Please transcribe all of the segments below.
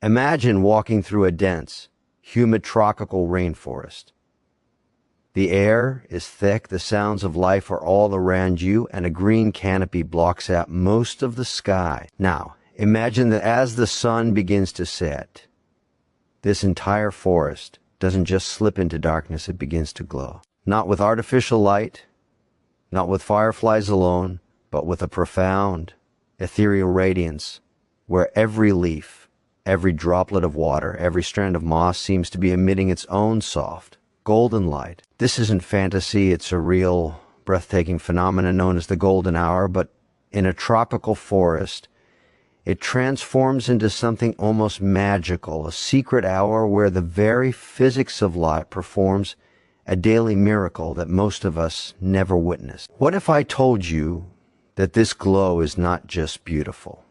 Imagine walking through a dense, humid tropical rainforest. The air is thick, the sounds of life are all around you, and a green canopy blocks out most of the sky. Now, imagine that as the sun begins to set, this entire forest doesn't just slip into darkness, it begins to glow. Not with artificial light, not with fireflies alone, but with a profound, ethereal radiance, where every leaf, every droplet of water, every strand of moss seems to be emitting its own soft, golden light. This isn't fantasy, it's a real, breathtaking phenomenon known as the golden hour, but in a tropical forest, it transforms into something almost magical, a secret hour where the very physics of light performs a daily miracle that most of us never witness. What if I told you that this glow is not just beautiful,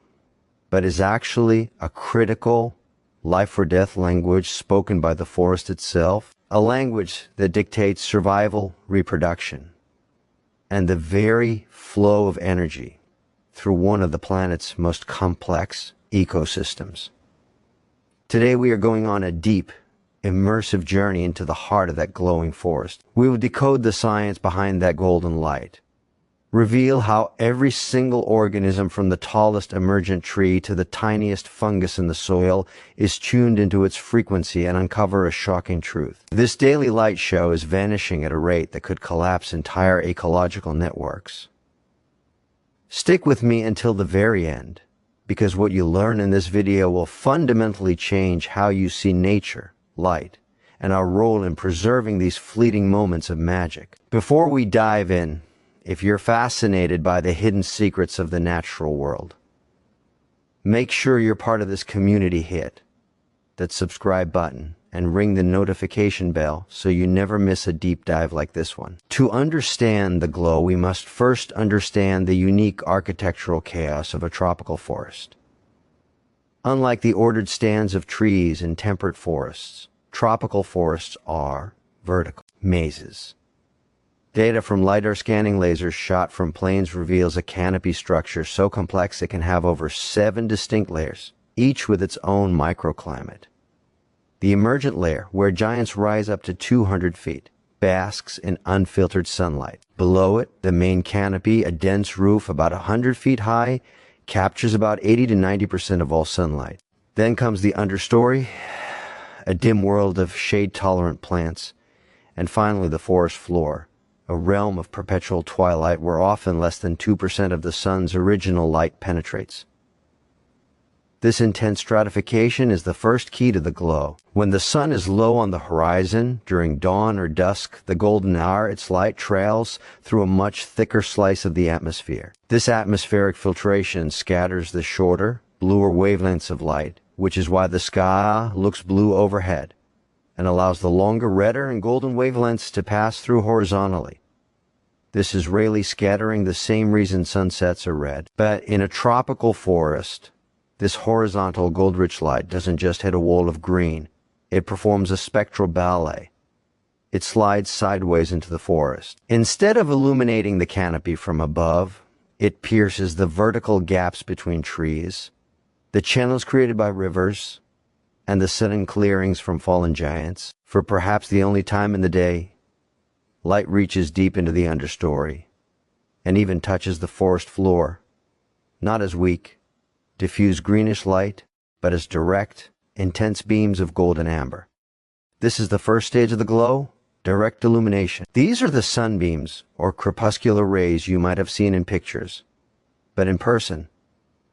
but is actually a critical life or death language spoken by the forest itself, a language that dictates survival, reproduction, and the very flow of energy through one of the planet's most complex ecosystems. Today we are going on a deep, immersive journey into the heart of that glowing forest. We will decode the science behind that golden light, reveal how every single organism from the tallest emergent tree to the tiniest fungus in the soil is tuned into its frequency, and uncover a shocking truth. This daily light show is vanishing at a rate that could collapse entire ecological networks. Stick with me until the very end, because what you learn in this video will fundamentally change how you see nature, light, and our role in preserving these fleeting moments of magic. Before we dive in, if you're fascinated by the hidden secrets of the natural world, make sure you're part of this community. Hit that subscribe button and ring the notification bell so you never miss a deep dive like this one. To understand the glow, we must first understand the unique architectural chaos of a tropical forest. Unlike the ordered stands of trees in temperate forests, tropical forests are vertical mazes. Data from LiDAR scanning lasers shot from planes reveals a canopy structure so complex it can have over 7 distinct layers, each with its own microclimate. The emergent layer, where giants rise up to 200 feet, basks in unfiltered sunlight. Below it, the main canopy, a dense roof about 100 feet high, captures about 80 to 90% of all sunlight. Then comes the understory, a dim world of shade-tolerant plants, and finally the forest floor, a realm of perpetual twilight where often less than 2% of the sun's original light penetrates. This intense stratification is the first key to the glow. When the sun is low on the horizon, during dawn or dusk, the golden hour, its light trails through a much thicker slice of the atmosphere. This atmospheric filtration scatters the shorter, bluer wavelengths of light, which is why the sky looks blue overhead, and allows the longer redder and golden wavelengths to pass through horizontally. This is Rayleigh scattering, the same reason sunsets are red. But in a tropical forest, this horizontal gold-rich light doesn't just hit a wall of green. It performs a spectral ballet. It slides sideways into the forest. Instead of illuminating the canopy from above, it pierces the vertical gaps between trees, the channels created by rivers, and the sudden clearings from fallen giants. For perhaps the only time in the day, light reaches deep into the understory and even touches the forest floor, not as weak, diffuse greenish light, but as direct, intense beams of golden amber. This is the first stage of the glow, direct illumination. These are the sunbeams or crepuscular rays you might have seen in pictures, but in person,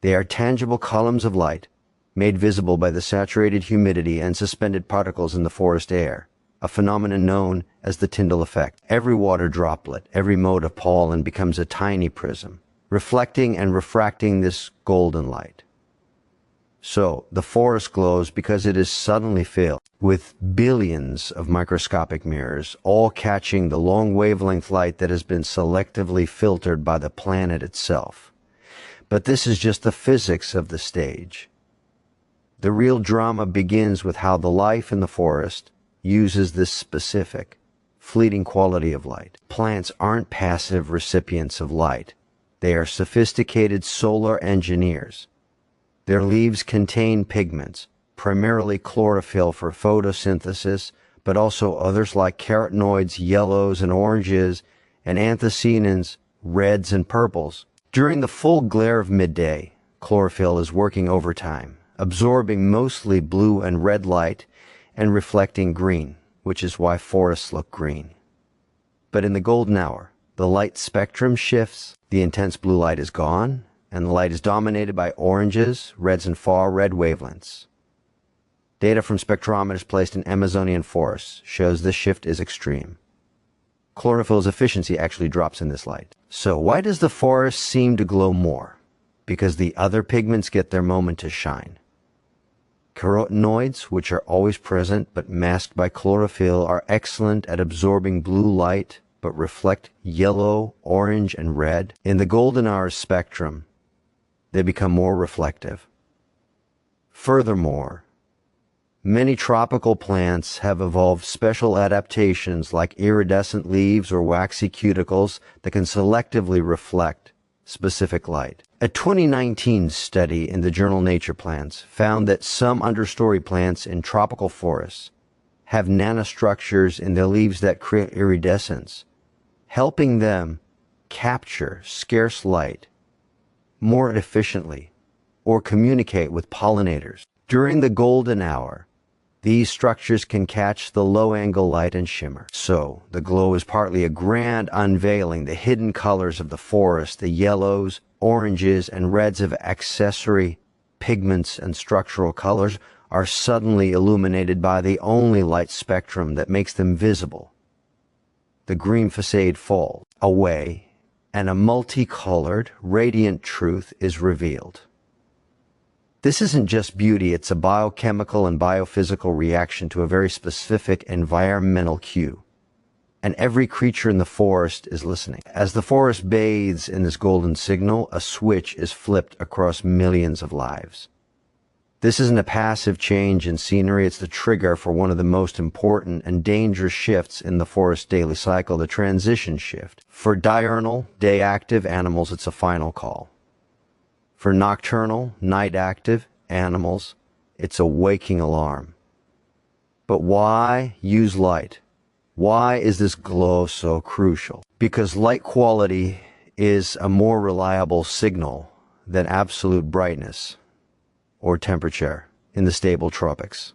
they are tangible columns of light made visible by the saturated humidity and suspended particles in the forest air, a phenomenon known as the Tyndall effect. Every water droplet, every mote of pollen becomes a tiny prism, reflecting and refracting this golden light. So, the forest glows because it is suddenly filled with billions of microscopic mirrors, all catching the long wavelength light that has been selectively filtered by the planet itself. But this is just the physics of the stage. The real drama begins with how the life in the forest uses this specific, fleeting quality of light. Plants aren't passive recipients of light. They are sophisticated solar engineers. Their leaves contain pigments, primarily chlorophyll for photosynthesis, but also others like carotenoids, yellows and oranges, and anthocyanins, reds and purples. During the full glare of midday, chlorophyll is working overtime, absorbing mostly blue and red light and reflecting green, which is why forests look green. But in the golden hour, the light spectrum shifts, the intense blue light is gone, and the light is dominated by oranges, reds, and far red wavelengths. Data from spectrometers placed in Amazonian forests shows this shift is extreme. Chlorophyll's efficiency actually drops in this light. So why does the forest seem to glow more? Because the other pigments get their moment to shine. Carotenoids, which are always present but masked by chlorophyll, are excellent at absorbing blue light but reflect yellow, orange, and red. In the golden hour spectrum, they become more reflective. Furthermore, many tropical plants have evolved special adaptations like iridescent leaves or waxy cuticles that can selectively reflect specific light. A 2019 study in the journal Nature Plants found that some understory plants in tropical forests have nanostructures in their leaves that create iridescence, helping them capture scarce light more efficiently or communicate with pollinators. During the golden hour, these structures can catch the low-angle light and shimmer. So, the glow is partly a grand unveiling, the hidden colors of the forest, the yellows, oranges, and reds of accessory pigments and structural colors are suddenly illuminated by the only light spectrum that makes them visible. The green facade falls away, and a multicolored, radiant truth is revealed. This isn't just beauty, it's a biochemical and biophysical reaction to a very specific environmental cue. And every creature in the forest is listening. As the forest bathes in this golden signal, a switch is flipped across millions of lives. This isn't a passive change in scenery, it's the trigger for one of the most important and dangerous shifts in the forest's daily cycle, the transition shift. For diurnal, day-active animals, it's a final call. For nocturnal, night-active animals, it's a waking alarm. But why use light? Why is this glow so crucial? Because light quality is a more reliable signal than absolute brightness or temperature in the stable tropics.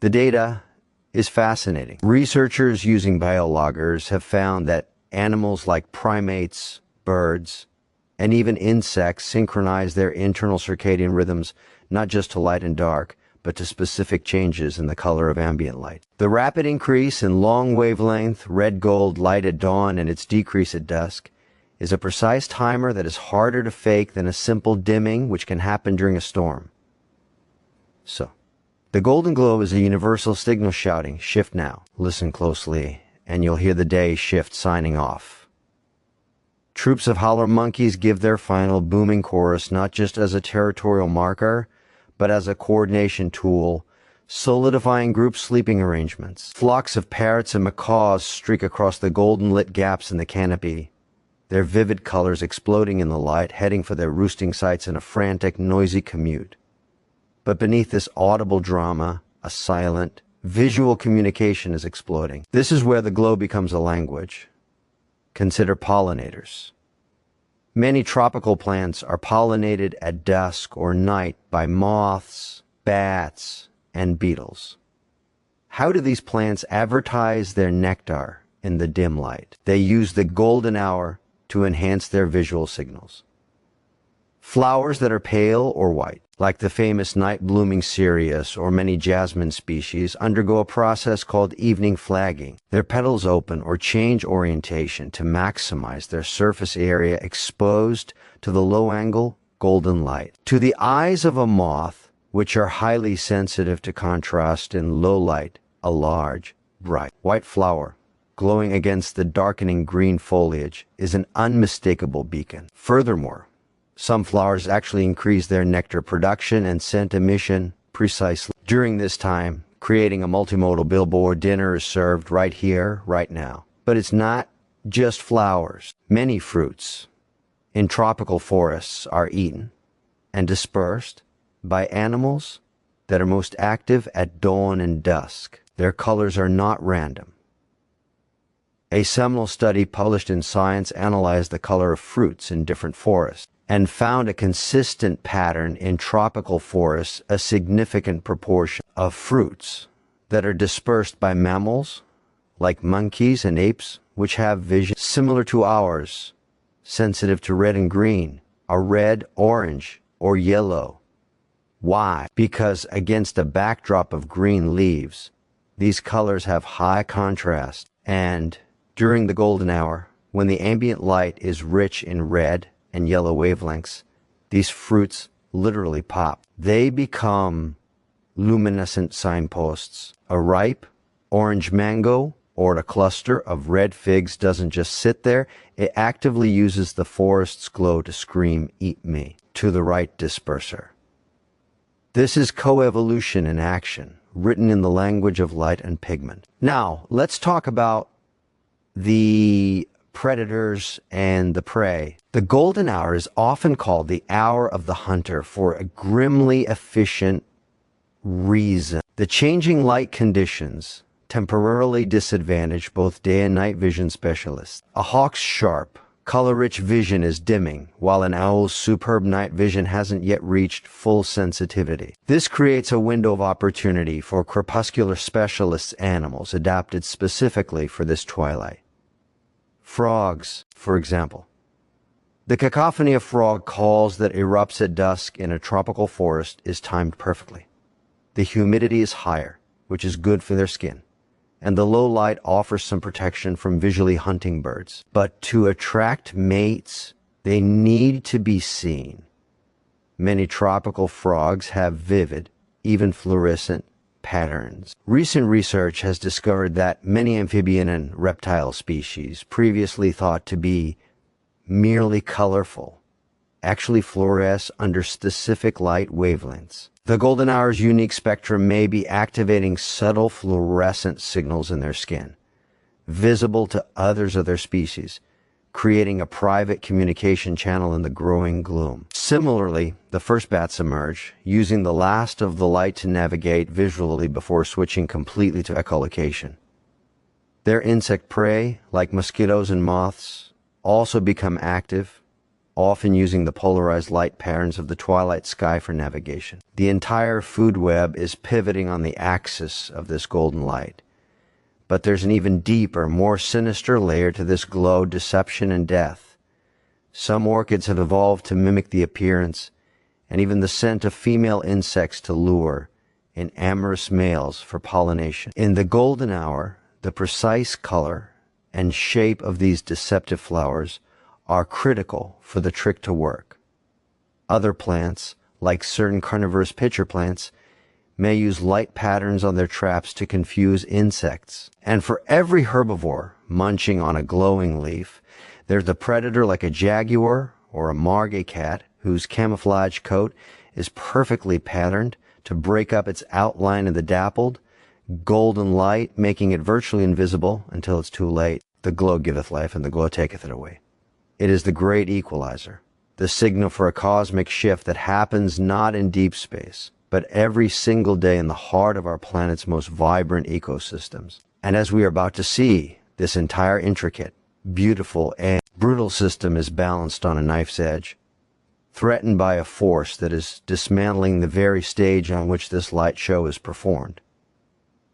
The data is fascinating. Researchers using biologgers have found that animals like primates, birds, and even insects synchronize their internal circadian rhythms not just to light and dark, but to specific changes in the color of ambient light. The rapid increase in long wavelength red-gold light at dawn and its decrease at dusk is a precise timer that is harder to fake than a simple dimming which can happen during a storm. So, the golden glow is a universal signal shouting, "Shift now." Listen closely, and you'll hear the day shift signing off. Troops of howler monkeys give their final booming chorus not just as a territorial marker, but as a coordination tool, solidifying group sleeping arrangements. Flocks of parrots and macaws streak across the golden-lit gaps in the canopy, their vivid colors exploding in the light, heading for their roosting sites in a frantic, noisy commute. But beneath this audible drama, a silent, visual communication is exploding. This is where the glow becomes a language. Consider pollinators. Many tropical plants are pollinated at dusk or night by moths, bats, and beetles. How do these plants advertise their nectar in the dim light? They use the golden hour to enhance their visual signals. Flowers that are pale or white, like the famous night-blooming cereus or many jasmine species, undergo a process called evening flagging. Their petals open or change orientation to maximize their surface area exposed to the low-angle golden light. To the eyes of a moth, which are highly sensitive to contrast in low light, a large, bright, white flower glowing against the darkening green foliage is an unmistakable beacon. Furthermore, some flowers actually increase their nectar production and scent emission precisely during this time, creating a multimodal billboard. Dinner is served right here, right now. But it's not just flowers. Many fruits in tropical forests are eaten and dispersed by animals that are most active at dawn and dusk. Their colors are not random. A seminal study published in Science analyzed the color of fruits in different forests and found a consistent pattern in tropical forests. A significant proportion of fruits that are dispersed by mammals, like monkeys and apes, which have vision similar to ours, sensitive to red and green, are red, orange, or yellow. Why? Because against a backdrop of green leaves, these colors have high contrast, and during the golden hour, when the ambient light is rich in red and yellow wavelengths, these fruits literally pop. They become luminescent signposts. A ripe orange mango or a cluster of red figs doesn't just sit there, it actively uses the forest's glow to scream, "Eat me," to the right disperser. This is coevolution in action, written in the language of light and pigment. Now, let's talk about the predators and the prey. The golden hour is often called the hour of the hunter for a grimly efficient reason. The changing light conditions temporarily disadvantage both day and night vision specialists. A hawk's sharp, color-rich vision is dimming, while an owl's superb night vision hasn't yet reached full sensitivity. This creates a window of opportunity for crepuscular specialists' animals adapted specifically for this twilight. Frogs, for example. The cacophony of frog calls that erupts at dusk in a tropical forest is timed perfectly. The humidity is higher, which is good for their skin, and the low light offers some protection from visually hunting birds. But to attract mates, they need to be seen. Many tropical frogs have vivid, even fluorescent, patterns. Recent research has discovered that many amphibian and reptile species, previously thought to be merely colorful, actually fluoresce under specific light wavelengths. The golden hour's unique spectrum may be activating subtle fluorescent signals in their skin, visible to others of their species, creating a private communication channel in the growing gloom. Similarly, the first bats emerge, using the last of the light to navigate visually before switching completely to echolocation. Their insect prey, like mosquitoes and moths, also become active, often using the polarized light patterns of the twilight sky for navigation. The entire food web is pivoting on the axis of this golden light. But there's an even deeper, more sinister layer to this glow: deception and death. Some orchids have evolved to mimic the appearance and even the scent of female insects to lure in amorous males for pollination. In the golden hour, the precise color and shape of these deceptive flowers are critical for the trick to work. Other plants, like certain carnivorous pitcher plants, may use light patterns on their traps to confuse insects. And for every herbivore munching on a glowing leaf, there's a predator like a jaguar or a margay cat whose camouflage coat is perfectly patterned to break up its outline in the dappled, golden light, making it virtually invisible until it's too late. The glow giveth life, and the glow taketh it away. It is the great equalizer, the signal for a cosmic shift that happens not in deep space, but every single day in the heart of our planet's most vibrant ecosystems. And as we are about to see, this entire intricate, beautiful, and brutal system is balanced on a knife's edge, threatened by a force that is dismantling the very stage on which this light show is performed.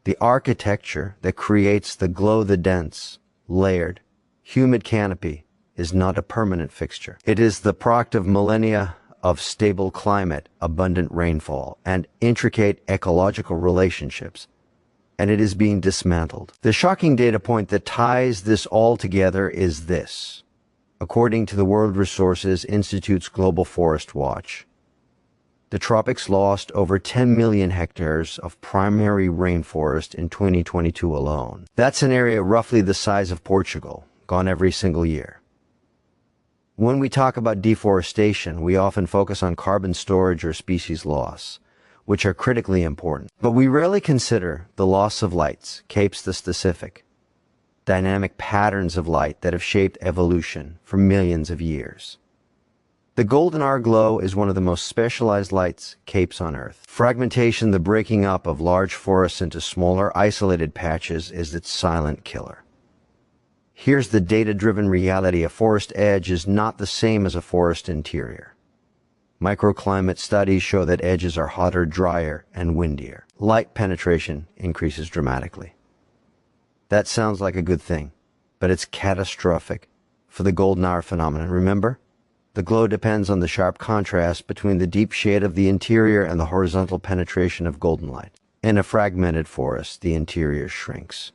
The architecture that creates the glow, the dense, layered, humid canopy, is not a permanent fixture. It is the product of millennia of stable climate, abundant rainfall, and intricate ecological relationships, and it is being dismantled. The shocking data point that ties this all together is this. According to the World Resources Institute's Global Forest Watch, the tropics lost over 10 million hectares of primary rainforest in 2022 alone. That's an area roughly the size of Portugal, gone every single year. When we talk about deforestation, we often focus on carbon storage or species loss, which are critically important. But we rarely consider the loss of lights, capes the specific, dynamic patterns of light that have shaped evolution for millions of years. The golden hour glow is one of the most specialized lightscapes on Earth. Fragmentation, the breaking up of large forests into smaller, isolated patches, is its silent killer. Here's the data-driven reality: a forest edge is not the same as a forest interior. Microclimate studies show that edges are hotter, drier, and windier. Light penetration increases dramatically. That sounds like a good thing, but it's catastrophic for the golden hour phenomenon. Remember, the glow depends on the sharp contrast between the deep shade of the interior and the horizontal penetration of golden light. In a fragmented forest, the interior shrinks.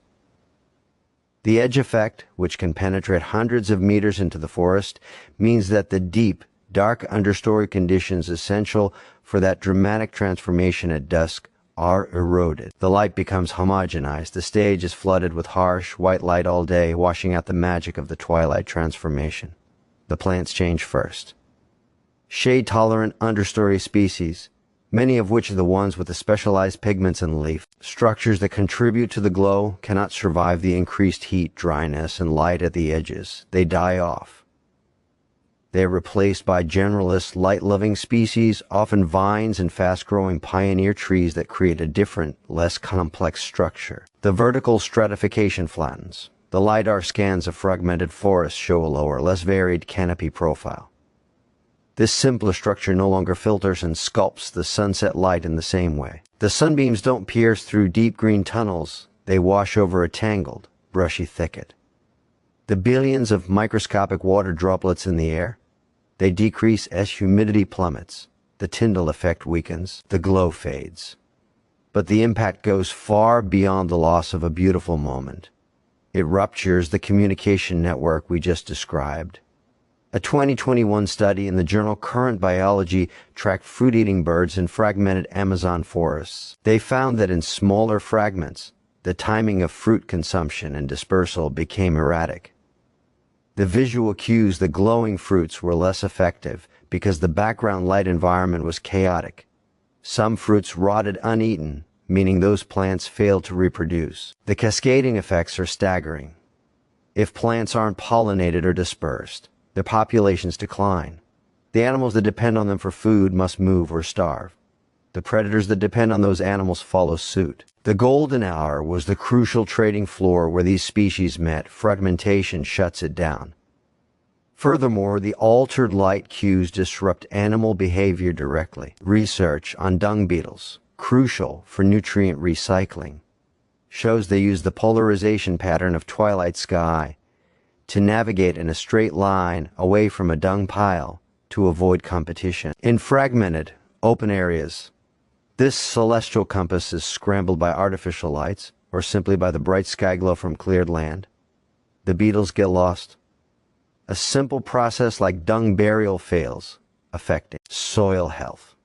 The edge effect, which can penetrate hundreds of meters into the forest, means that the deep, dark understory conditions essential for that dramatic transformation at dusk are eroded. The light becomes homogenized. The stage is flooded with harsh, white light all day, washing out the magic of the twilight transformation. The plants change first. Shade-tolerant understory species, many of which are the ones with the specialized pigments in the leaf, structures that contribute to the glow, cannot survive the increased heat, dryness, and light at the edges. They die off. They are replaced by generalist, light-loving species, often vines and fast-growing pioneer trees that create a different, less complex structure. The vertical stratification flattens. The LiDAR scans of fragmented forests show a lower, less varied canopy profile. This simpler structure no longer filters and sculpts the sunset light in the same way. The sunbeams don't pierce through deep green tunnels. They wash over a tangled, brushy thicket. The billions of microscopic water droplets in the air, they decrease as humidity plummets. The Tyndall effect weakens. The glow fades. But the impact goes far beyond the loss of a beautiful moment. It ruptures the communication network we just described. A 2021 study in the journal Current Biology tracked fruit-eating birds in fragmented Amazon forests. They found that in smaller fragments, the timing of fruit consumption and dispersal became erratic. The visual cues, the glowing fruits, were less effective because the background light environment was chaotic. Some fruits rotted uneaten, meaning those plants failed to reproduce. The cascading effects are staggering. If plants aren't pollinated or dispersed, their populations decline. The animals that depend on them for food must move or starve. The predators that depend on those animals follow suit. The golden hour was the crucial trading floor where these species met. Fragmentation shuts it down. Furthermore, the altered light cues disrupt animal behavior directly. Research on dung beetles, crucial for nutrient recycling, shows they use the polarization pattern of twilight sky to navigate in a straight line away from a dung pile to avoid competition. In fragmented, open areas, this celestial compass is scrambled by artificial lights or simply by the bright sky glow from cleared land. The beetles get lost. A simple process like dung burial fails, affecting soil health.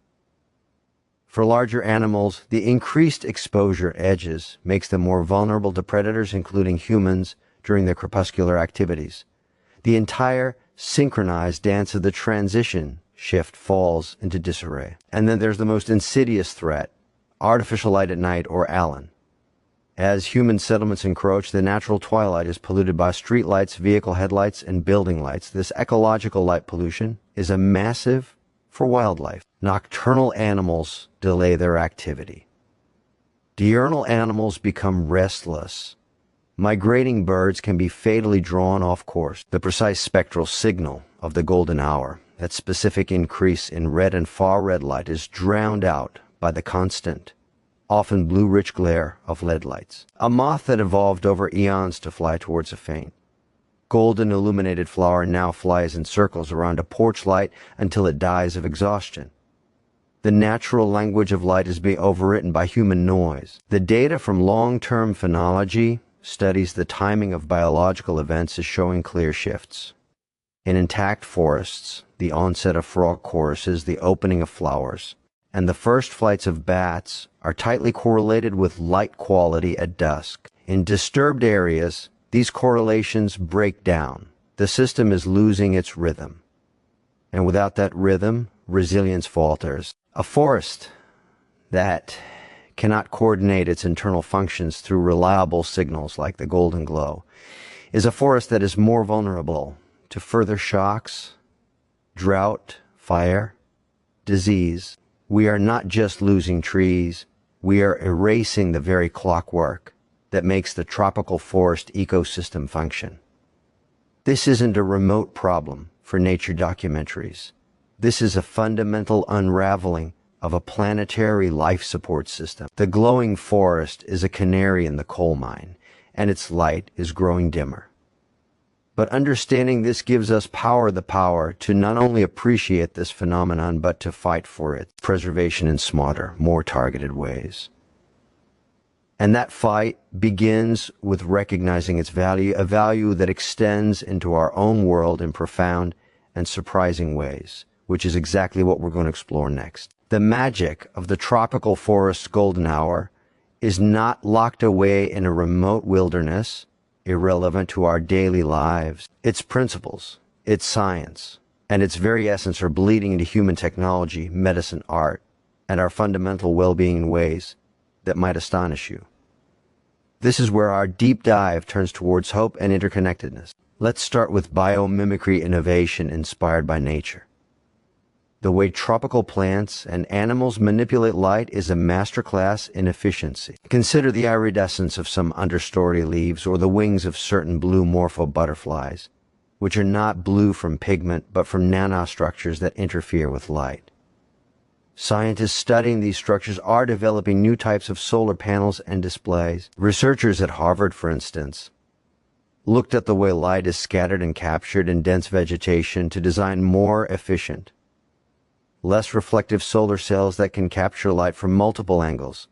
For larger animals, the increased exposure edges makes them more vulnerable to predators, including humans, during their crepuscular activities. The entire synchronized dance of the transition shift falls into disarray. And then there's the most insidious threat, artificial light at night, or ALAN. As human settlements encroach, the natural twilight is polluted by street lights, vehicle headlights, and building lights. This ecological light pollution is a massive for wildlife. Nocturnal animals delay their activity. Diurnal animals become restless. Migrating birds can be fatally drawn off course. The precise spectral signal of the golden hour, that specific increase in red and far red light, is drowned out by the constant, often blue-rich glare of LED lights. A moth that evolved over eons to fly towards a faint, golden illuminated flower now flies in circles around a porch light until it dies of exhaustion. The natural language of light is being overwritten by human noise. The data from long-term phenology studies the timing of biological events is showing clear shifts. In intact forests, the onset of frog choruses, the opening of flowers, and the first flights of bats are tightly correlated with light quality at dusk. In disturbed areas, these correlations break down. The system is losing its rhythm. And without that rhythm, resilience falters. A forest that cannot coordinate its internal functions through reliable signals like the golden glow is a forest that is more vulnerable to further shocks, drought, fire, disease. We are not just losing trees, we are erasing the very clockwork that makes the tropical forest ecosystem function. This isn't a remote problem for nature documentaries. This is a fundamental unraveling of a planetary life support system. The glowing forest is a canary in the coal mine, and its light is growing dimmer. But understanding this gives us the power to not only appreciate this phenomenon, but to fight for its preservation in smarter, more targeted ways. And that fight begins with recognizing its value, a value that extends into our own world in profound and surprising ways, which is exactly what we're going to explore next. The magic of the tropical forest's golden hour is not locked away in a remote wilderness, irrelevant to our daily lives. Its principles, its science, and its very essence are bleeding into human technology, medicine, art, and our fundamental well-being in ways that might astonish you. This is where our deep dive turns towards hope and interconnectedness. Let's start with biomimicry innovation inspired by nature. The way tropical plants and animals manipulate light is a masterclass in efficiency. Consider the iridescence of some understory leaves or the wings of certain blue morpho butterflies, which are not blue from pigment but from nanostructures that interfere with light. Scientists studying these structures are developing new types of solar panels and displays. Researchers at Harvard, for instance, looked at the way light is scattered and captured in dense vegetation to design more efficient, less reflective solar cells that can capture light from multiple angles,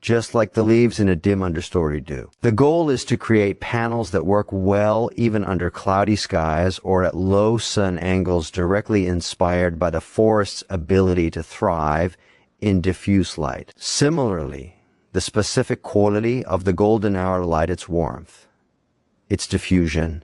just like the leaves in a dim understory do. The goal is to create panels that work well even under cloudy skies or at low sun angles, directly inspired by the forest's ability to thrive in diffuse light. Similarly, the specific quality of the golden hour light, its warmth, its diffusion,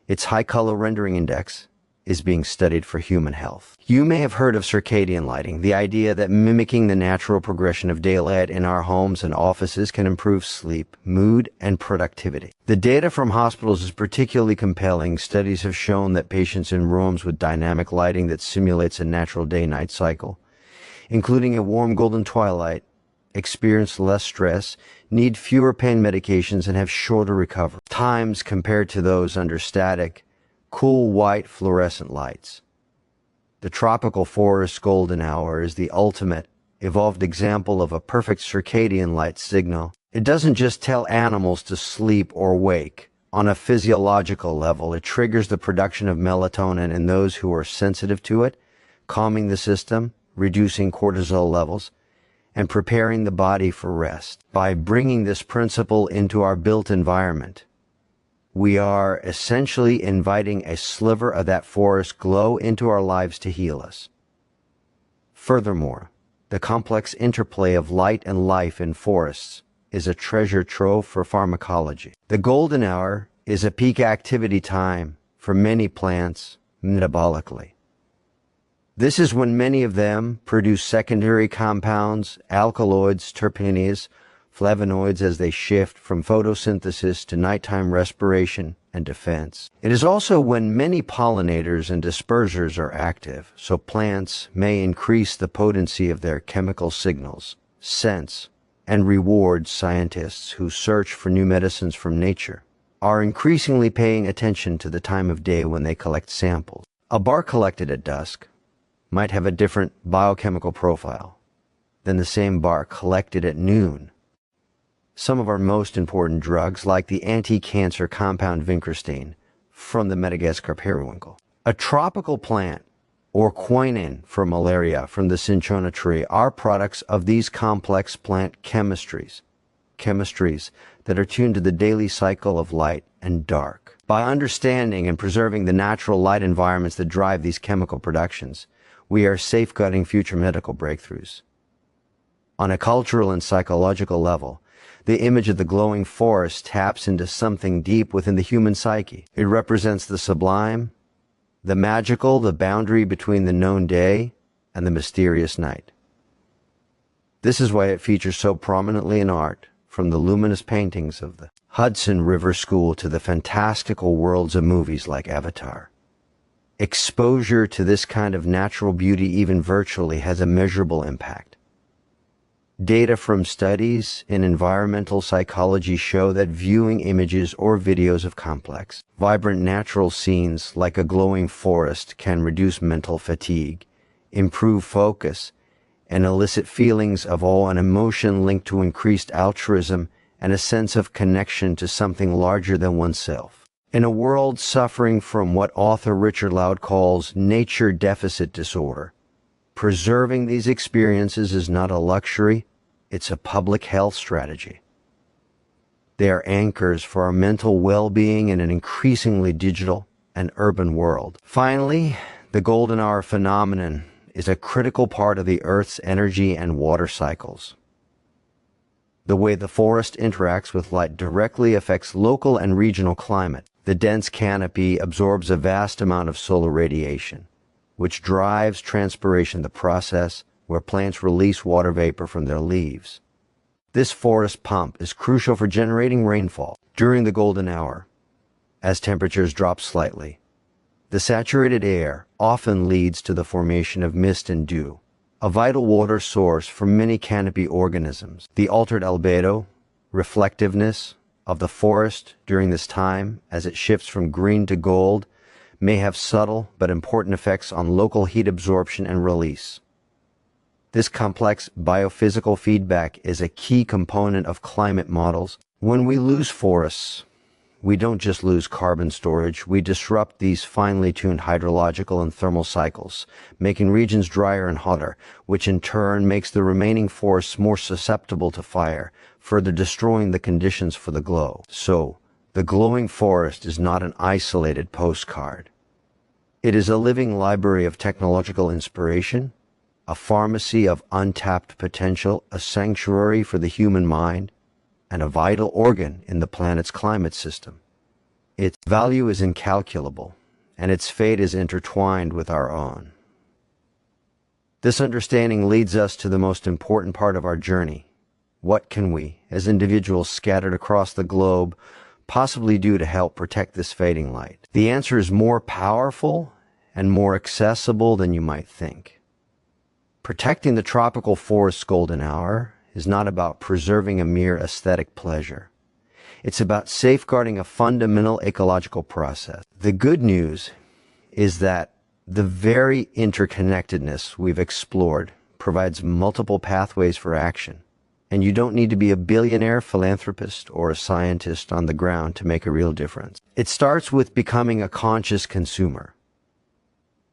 its high color rendering index, is being studied for human health. You may have heard of circadian lighting, the idea that mimicking the natural progression of daylight in our homes and offices can improve sleep, mood, and productivity. The data from hospitals is particularly compelling. Studies have shown that patients in rooms with dynamic lighting that simulates a natural day-night cycle, including a warm golden twilight, experience less stress, need fewer pain medications, and have shorter recovery times compared to those under static, cool white fluorescent lights. The tropical forest golden hour is the ultimate evolved example of a perfect circadian light signal. It doesn't just tell animals to sleep or wake. On a physiological level, it triggers the production of melatonin in those who are sensitive to it, calming the system, reducing cortisol levels, and preparing the body for rest. By bringing this principle into our built environment, we are essentially inviting a sliver of that forest glow into our lives to heal us. Furthermore, the complex interplay of light and life in forests is a treasure trove for pharmacology. The golden hour is a peak activity time for many plants metabolically. This is when many of them produce secondary compounds, alkaloids, terpenes, flavonoids as they shift from photosynthesis to nighttime respiration and defense. It is also when many pollinators and dispersers are active, so plants may increase the potency of their chemical signals, sense, and reward. Scientists who search for new medicines from nature are increasingly paying attention to the time of day when they collect samples. A bark collected at dusk might have a different biochemical profile than the same bark collected at noon. Some of our most important drugs, like the anti-cancer compound vincristine from the Madagascar periwinkle, a tropical plant, or quinine for malaria from the cinchona tree, are products of these complex plant chemistries that are tuned to the daily cycle of light and dark. By understanding and preserving the natural light environments that drive these chemical productions, we are safeguarding future medical breakthroughs. On a cultural and psychological level, the image of the glowing forest taps into something deep within the human psyche. It represents the sublime, the magical, the boundary between the known day and the mysterious night. This is why it features so prominently in art, from the luminous paintings of the Hudson River School to the fantastical worlds of movies like Avatar. Exposure to this kind of natural beauty, even virtually, has a measurable impact. Data from studies in environmental psychology show that viewing images or videos of complex, vibrant natural scenes like a glowing forest can reduce mental fatigue, improve focus, and elicit feelings of awe and emotion linked to increased altruism and a sense of connection to something larger than oneself. In a world suffering from what author Richard Loud calls nature deficit disorder, preserving these experiences is not a luxury, it's a public health strategy. They are anchors for our mental well-being in an increasingly digital and urban world. Finally, the golden hour phenomenon is a critical part of the Earth's energy and water cycles. The way the forest interacts with light directly affects local and regional climate. The dense canopy absorbs a vast amount of solar radiation, which drives transpiration, the process where plants release water vapor from their leaves. This forest pump is crucial for generating rainfall. During the golden hour, as temperatures drop slightly, the saturated air often leads to the formation of mist and dew, a vital water source for many canopy organisms. The altered albedo, reflectiveness, of the forest during this time, as it shifts from green to gold, may have subtle but important effects on local heat absorption and release. This complex biophysical feedback is a key component of climate models. When we lose forests, we don't just lose carbon storage, we disrupt these finely tuned hydrological and thermal cycles, making regions drier and hotter, which in turn makes the remaining forests more susceptible to fire, further destroying the conditions for the glow. So, the glowing forest is not an isolated postcard. It is a living library of technological inspiration, a pharmacy of untapped potential, a sanctuary for the human mind, and a vital organ in the planet's climate system. Its value is incalculable, and its fate is intertwined with our own. This understanding leads us to the most important part of our journey. What can we, as individuals scattered across the globe, possibly do to help protect this fading light? The answer is more powerful and more accessible than you might think. Protecting the tropical forest's golden hour is not about preserving a mere aesthetic pleasure. It's about safeguarding a fundamental ecological process. The good news is that the very interconnectedness we've explored provides multiple pathways for action, and you don't need to be a billionaire philanthropist or a scientist on the ground to make a real difference. It starts with becoming a conscious consumer.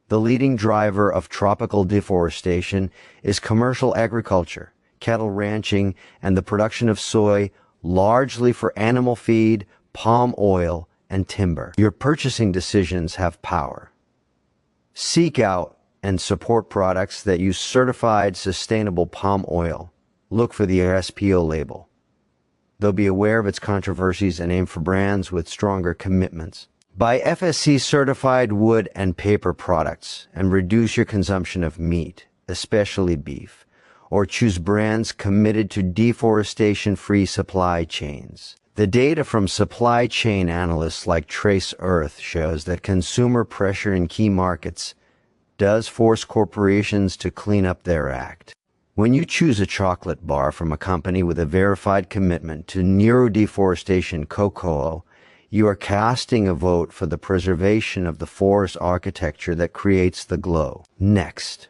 The leading driver of tropical deforestation is commercial agriculture, cattle ranching, and the production of soy, largely for animal feed, palm oil, and timber. Your purchasing decisions have power. Seek out and support products that use certified sustainable palm oil. Look for the SPO label. They'll be aware of its controversies and aim for brands with stronger commitments. Buy FSC-certified wood and paper products and reduce your consumption of meat, especially beef, or choose brands committed to deforestation-free supply chains. The data from supply chain analysts like Trace Earth shows that consumer pressure in key markets does force corporations to clean up their act. When you choose a chocolate bar from a company with a verified commitment to neurodeforestation cocoa, you are casting a vote for the preservation of the forest architecture that creates the glow. Next,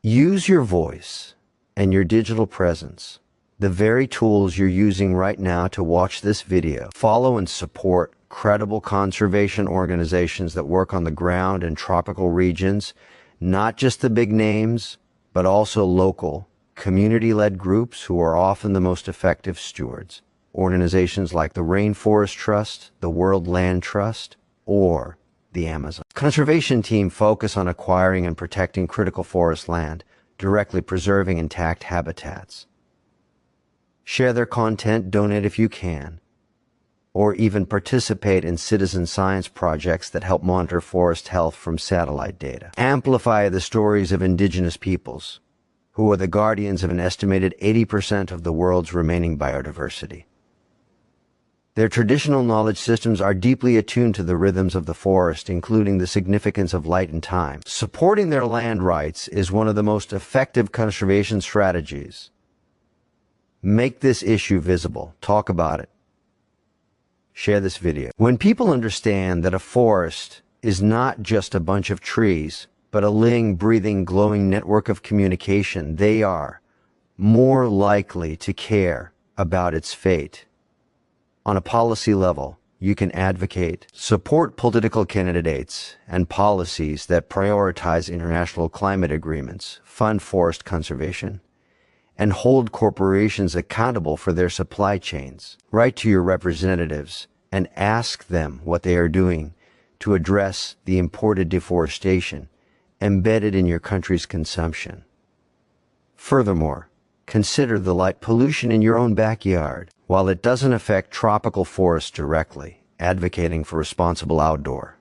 use your voice and your digital presence, the very tools you're using right now to watch this video. Follow and support credible conservation organizations that work on the ground in tropical regions, not just the big names, but also local, community-led groups who are often the most effective stewards. Organizations like the Rainforest Trust, the World Land Trust, or the Amazon. Conservation team focus on acquiring and protecting critical forest land, directly preserving intact habitats. Share their content, donate if you can, or even participate in citizen science projects that help monitor forest health from satellite data. Amplify the stories of indigenous peoples, who are the guardians of an estimated 80% of the world's remaining biodiversity. Their traditional knowledge systems are deeply attuned to the rhythms of the forest, including the significance of light and time. Supporting their land rights is one of the most effective conservation strategies. Make this issue visible. Talk about it. Share this video. When people understand that a forest is not just a bunch of trees, but a living, breathing, glowing network of communication, they are more likely to care about its fate. On a policy level, you can advocate, support political candidates and policies that prioritize international climate agreements, fund forest conservation, and hold corporations accountable for their supply chains. Write to your representatives and ask them what they are doing to address the imported deforestation embedded in your country's consumption. Furthermore, consider the light pollution in your own backyard. While it doesn't affect tropical forests directly, advocating for responsible outdoor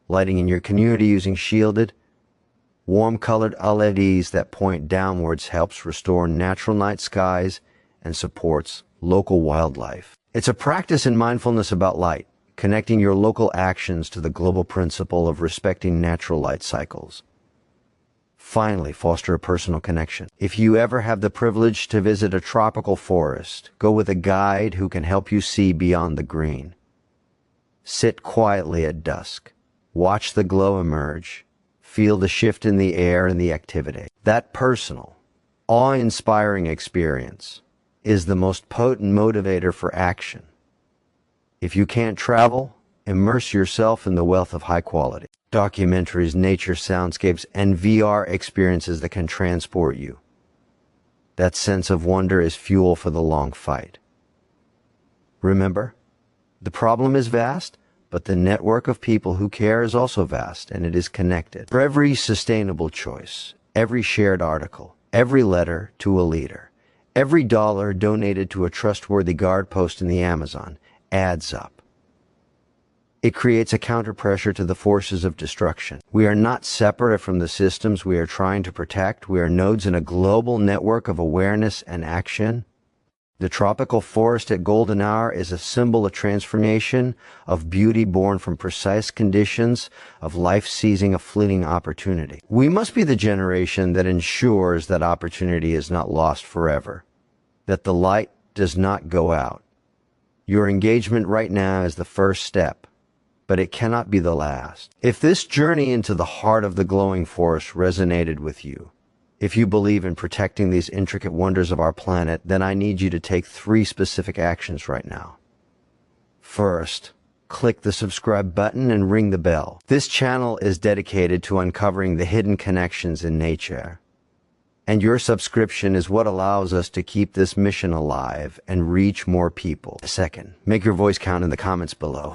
lighting in your community using shielded, warm-colored LEDs that point downwards helps restore natural night skies and supports local wildlife. It's a practice in mindfulness about light, connecting your local actions to the global principle of respecting natural light cycles. Finally, foster a personal connection. If you ever have the privilege to visit a tropical forest, go with a guide who can help you see beyond the green. Sit quietly at dusk. Watch the glow emerge. Feel the shift in the air and the activity. That personal, awe-inspiring experience is the most potent motivator for action. If you can't travel, immerse yourself in the wealth of high quality documentaries, nature soundscapes, and VR experiences that can transport you. That sense of wonder is fuel for the long fight. Remember, the problem is vast, but the network of people who care is also vast, and it is connected. For every sustainable choice, every shared article, every letter to a leader, every dollar donated to a trustworthy guard post in the Amazon adds up. It creates a counterpressure to the forces of destruction. We are not separate from the systems we are trying to protect. We are nodes in a global network of awareness and action. The tropical forest at golden hour is a symbol of transformation, of beauty born from precise conditions, of life seizing a fleeting opportunity. We must be the generation that ensures that opportunity is not lost forever, that the light does not go out. Your engagement right now is the first step, but it cannot be the last. If this journey into the heart of the glowing forest resonated with you, if you believe in protecting these intricate wonders of our planet, then I need you to take 3 specific actions right now. First, click the subscribe button and ring the bell. This channel is dedicated to uncovering the hidden connections in nature, and your subscription is what allows us to keep this mission alive and reach more people. Second, make your voice count in the comments below.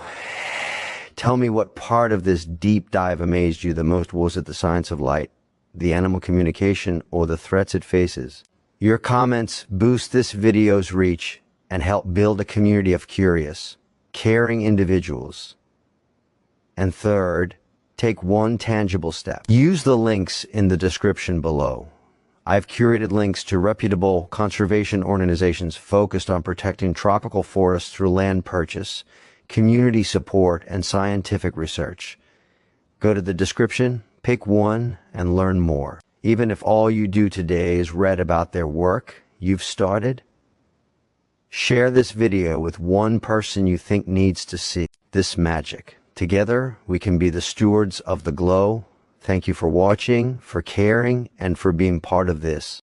Tell me what part of this deep dive amazed you the most. Was it the science of light, the animal communication, or the threats it faces? Your comments boost this video's reach and help build a community of curious, caring individuals. And third, take one tangible step. Use the links in the description below. I've curated links to reputable conservation organizations focused on protecting tropical forests through land purchase, community support, and scientific research. Go to the description, pick one, and learn more. Even if all you do today is read about their work you've started, share this video with one person you think needs to see this magic. Together, we can be the stewards of the glow. Thank you for watching, for caring, and for being part of this